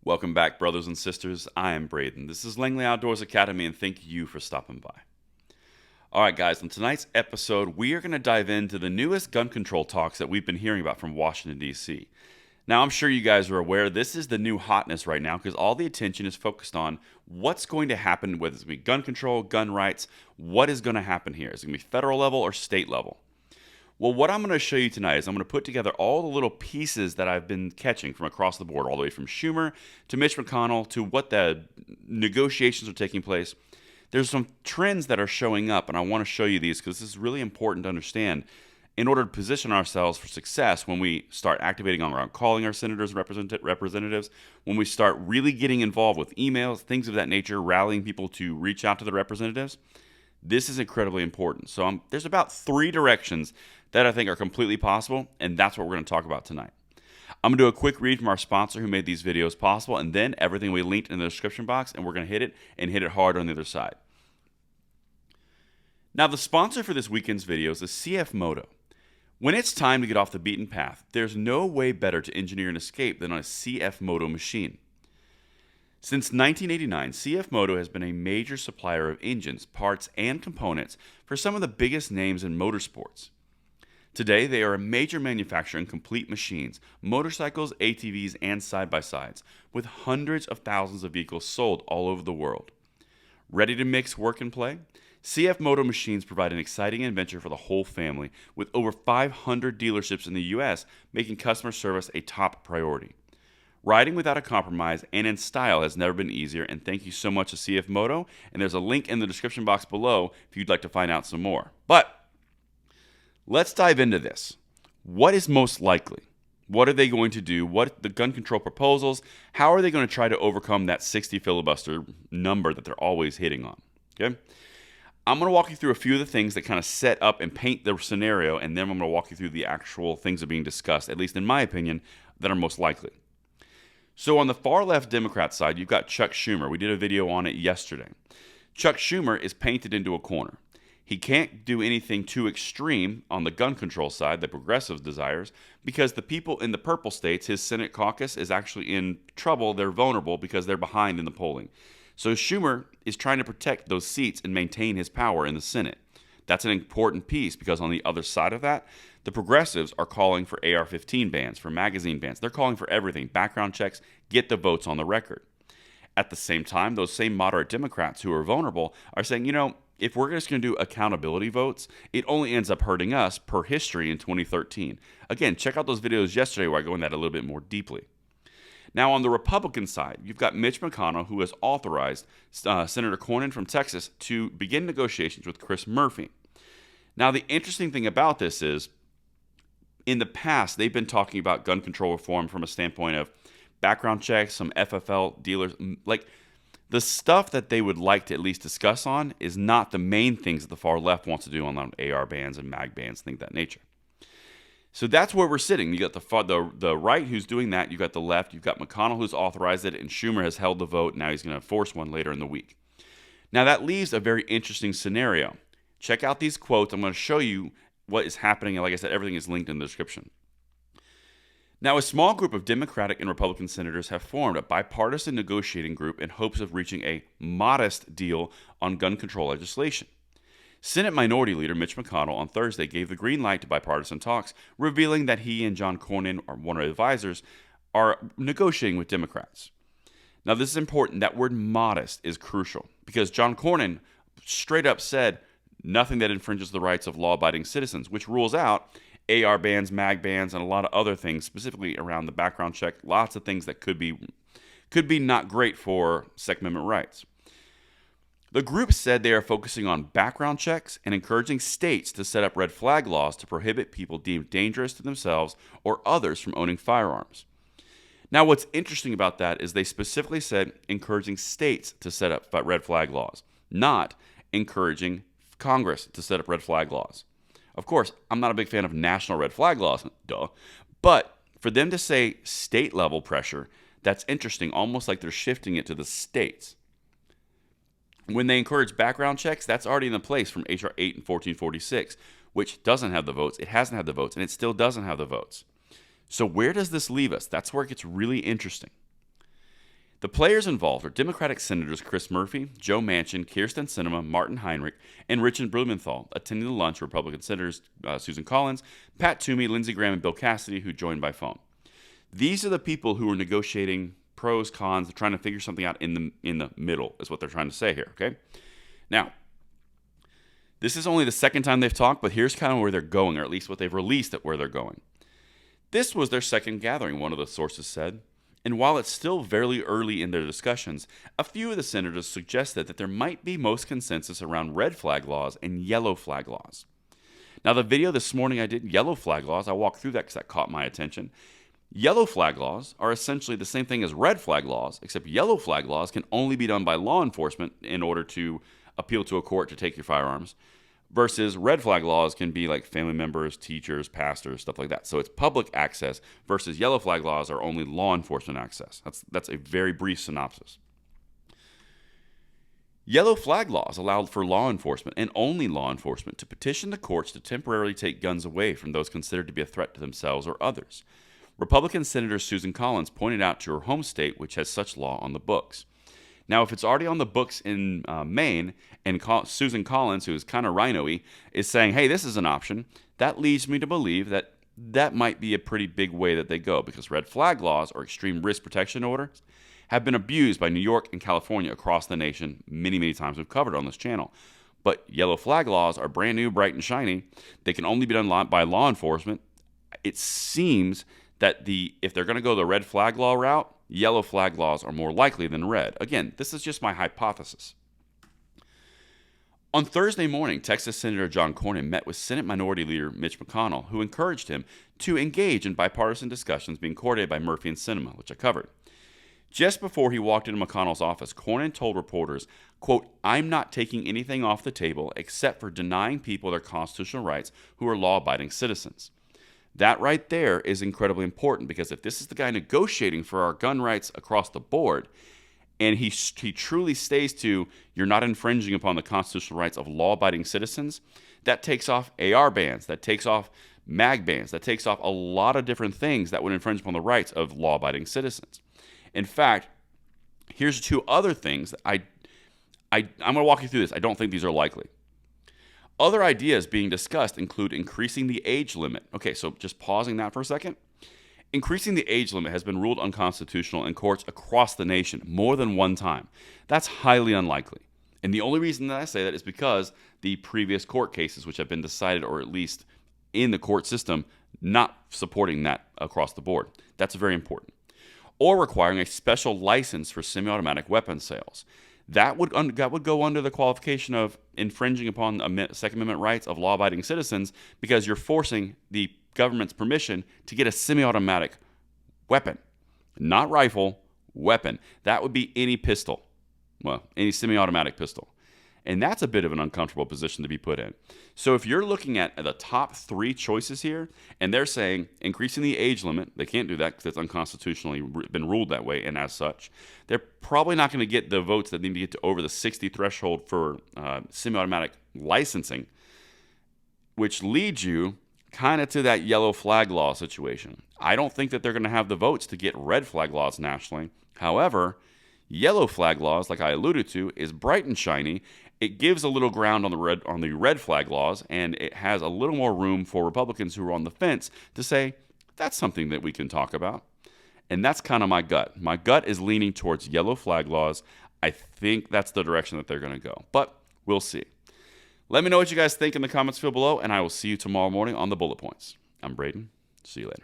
Welcome back, brothers and sisters. I am Braden. This is Langley Outdoors Academy, and thank you for stopping by. All right, guys, in tonight's episode, we are going to dive into the newest gun control talks that we've been hearing about from Washington, D.C. Now, I'm sure you guys are aware this is the new hotness right now because all the attention is focused on what's going to happen, whether it's going to be gun control, gun rights, what is going to happen here? Is it going to be federal level or state level? Well, what I'm going to show you tonight is I'm going to put together all the little pieces that I've been catching from across the board, all the way from Schumer to Mitch McConnell to what the negotiations are taking place. There's some trends that are showing up, and I want to show you these because this is really important to understand in order to position ourselves for success when we start activating on around calling our senators and representatives, when we start really getting involved with emails, things of that nature, rallying people to reach out to the representatives. This is incredibly important. So there's about 3 directions that I think are completely possible, and that's what we're going to talk about tonight. I'm going to do a quick read from our sponsor who made these videos possible, and then everything we linked in the description box, and we're going to hit it and hit it hard on the other side. Now, the sponsor for this weekend's videos is CF Moto. When it's time to get off the beaten path, there's no way better to engineer an escape than on a CF Moto machine. Since 1989, CF Moto has been a major supplier of engines, parts, and components for some of the biggest names in motorsports. Today, they are a major manufacturer in complete machines, motorcycles, ATVs, and side-by-sides, with hundreds of thousands of vehicles sold all over the world. Ready to mix work and play? CF Moto machines provide an exciting adventure for the whole family, with over 500 dealerships in the U.S. making customer service a top priority. Riding without a compromise and in style has never been easier, and thank you so much to CF Moto, and there's a link in the description box below if you'd like to find out some more. But let's dive into this. What is most likely? What are they going to do? What are the gun control proposals? How are they going to try to overcome that 60 filibuster number that they're always hitting on? Okay? I'm going to walk you through a few of the things that kind of set up and paint the scenario, and then I'm going to walk you through the actual things that are being discussed, at least in my opinion, that are most likely. So on the far left Democrat side, you've got Chuck Schumer. We did a video on it yesterday. Chuck Schumer is painted into a corner. He can't do anything too extreme on the gun control side, the progressives' desires, because the people in the purple states, his Senate caucus, is actually in trouble. They're vulnerable because they're behind in the polling. So Schumer is trying to protect those seats and maintain his power in the Senate. That's an important piece because on the other side of that, the progressives are calling for AR-15 bans, for magazine bans. They're calling for everything, background checks, get the votes on the record. At the same time, those same moderate Democrats who are vulnerable are saying, if we're just going to do accountability votes, it only ends up hurting us per history in 2013. Again, check out those videos yesterday where I go into that a little bit more deeply. Now, on the Republican side, you've got Mitch McConnell, who has authorized Senator Cornyn from Texas to begin negotiations with Chris Murphy. Now, the interesting thing about this is, in the past, they've been talking about gun control reform from a standpoint of background checks, some FFL dealers, like the stuff that they would like to at least discuss on is not the main things that the far left wants to do on AR bans and mag bans, things of that nature. So that's where we're sitting. You got the right who's doing that. You got the left. You've got McConnell who's authorized it, and Schumer has held the vote. Now he's going to force one later in the week. Now that leaves a very interesting scenario. Check out these quotes. I'm going to show you what is happening. And like I said, everything is linked in the description. Now, a small group of Democratic and Republican senators have formed a bipartisan negotiating group in hopes of reaching a modest deal on gun control legislation. Senate Minority Leader Mitch McConnell on Thursday gave the green light to bipartisan talks, revealing that he and John Cornyn, or one of the advisors, are negotiating with Democrats. Now, this is important. That word modest is crucial because John Cornyn straight up said nothing that infringes the rights of law-abiding citizens, which rules out AR bans, mag bans, and a lot of other things, specifically around the background check, lots of things that could be not great for Second Amendment rights. The group said they are focusing on background checks and encouraging states to set up red flag laws to prohibit people deemed dangerous to themselves or others from owning firearms. Now, what's interesting about that is they specifically said encouraging states to set up red flag laws, not encouraging Congress to set up red flag laws. Of course, I'm not a big fan of national red flag laws, but for them to say state level pressure, that's interesting, almost like they're shifting it to the states. When they encourage background checks, that's already in place from H.R. 8 and 1446, which doesn't have the votes. It hasn't had the votes, and it still doesn't have the votes. So where does this leave us? That's where it gets really interesting. The players involved are Democratic Senators Chris Murphy, Joe Manchin, Kirsten Sinema, Martin Heinrich, and Richard Blumenthal. Attending the lunch, Republican Senators Susan Collins, Pat Toomey, Lindsey Graham, and Bill Cassidy, who joined by phone. These are the people who are negotiating pros, cons, trying to figure something out in the middle, is what they're trying to say here, okay? Now, this is only the second time they've talked, but here's kind of where they're going, or at least what they've released at where they're going. This was their second gathering, one of the sources said. And while it's still very early in their discussions, a few of the senators suggested that there might be most consensus around red flag laws and yellow flag laws. Now, the video this morning I did, yellow flag laws, I walked through that because that caught my attention. Yellow flag laws are essentially the same thing as red flag laws, except yellow flag laws can only be done by law enforcement in order to appeal to a court to take your firearms, versus red flag laws can be like family members, teachers, pastors, stuff like that. So it's public access versus yellow flag laws are only law enforcement access. That's a very brief synopsis. Yellow flag laws allowed for law enforcement and only law enforcement to petition the courts to temporarily take guns away from those considered to be a threat to themselves or others. Republican Senator Susan Collins pointed out to her home state, which has such law on the books. Now, if it's already on the books in Maine, and Susan Collins, who is kind of rhino-y, is saying, hey, this is an option, that leads me to believe that that might be a pretty big way that they go, because red flag laws or extreme risk protection orders have been abused by New York and California across the nation many, many times. We've covered on this channel. But yellow flag laws are brand new, bright, and shiny. They can only be done by law enforcement. It seems that if they're going to go the red flag law route, yellow flag laws are more likely than red. Again, this is just my hypothesis. On Thursday morning, Texas Senator John Cornyn met with Senate Minority Leader Mitch McConnell, who encouraged him to engage in bipartisan discussions being coordinated by Murphy and Sinema, which I covered. Just before he walked into McConnell's office, Cornyn told reporters, quote, I'm not taking anything off the table except for denying people their constitutional rights who are law-abiding citizens. That right there is incredibly important, because if this is the guy negotiating for our gun rights across the board, and he truly stays to you're not infringing upon the constitutional rights of law-abiding citizens, that takes off AR bans, that takes off mag bans, that takes off a lot of different things that would infringe upon the rights of law-abiding citizens. In fact, here's two other things that I'm going to walk you through this. I don't think these are likely. Other ideas being discussed include increasing the age limit. Okay, so just pausing that for a second. Increasing the age limit has been ruled unconstitutional in courts across the nation more than one time. That's highly unlikely. And the only reason that I say that is because the previous court cases, which have been decided, or at least in the court system, not supporting that across the board. That's very important. Or requiring a special license for semi-automatic weapon sales. That would go under the qualification of infringing upon Second Amendment rights of law-abiding citizens, because you're forcing the government's permission to get a semi-automatic weapon. Not rifle, weapon. That would be any pistol. Well, any semi-automatic pistol. And that's a bit of an uncomfortable position to be put in. So if you're looking at the top three choices here, and they're saying increasing the age limit, they can't do that because it's unconstitutionally been ruled that way, and as such, they're probably not going to get the votes that need to get to over the 60 threshold for semi-automatic licensing, which leads you kind of to that yellow flag law situation. I don't think that they're going to have the votes to get red flag laws nationally. However, yellow flag laws, like I alluded to, is bright and shiny. It gives a little ground on the red flag laws, and it has a little more room for Republicans who are on the fence to say, that's something that we can talk about. And that's kind of my gut. My gut is leaning towards yellow flag laws. I think that's the direction that they're going to go, but we'll see. Let me know what you guys think in the comments field below, and I will see you tomorrow morning on the Bullet Points. I'm Braden. See you later.